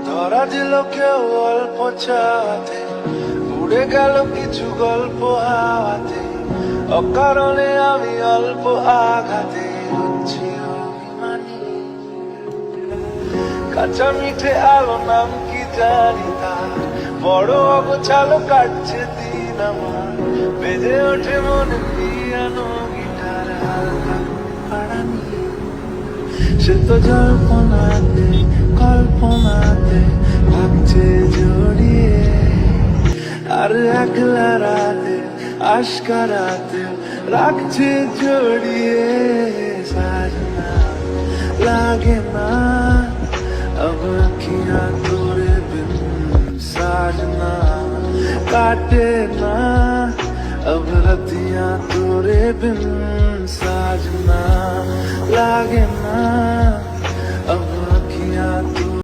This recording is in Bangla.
ধরা দিল কেউ অল্প চাতে, উড়ে গেল কিছু গল্প হাওয়াতে, অকারণে আমি অল্প আঘাতে হচ্ছি অভিমানী। কাঁচা মিঠে আলো নাম কি জানি তা, বড় অগোছালো কাটছে দিন আমার, বেজে ওঠে মনে পিয়ানো গিটার হালকা পাড়ানি। সে তো জল্পনাতে কল্পনাতে ভাবছে জড়িয়ে, আর একলা রাতে আশকারাতে রাখছে জড়িয়ে। সাজনা লাগে না अब अखियां तोरे बिन, साजना काटे ना अब रतियां तोरे बिन, साजना लागे ना।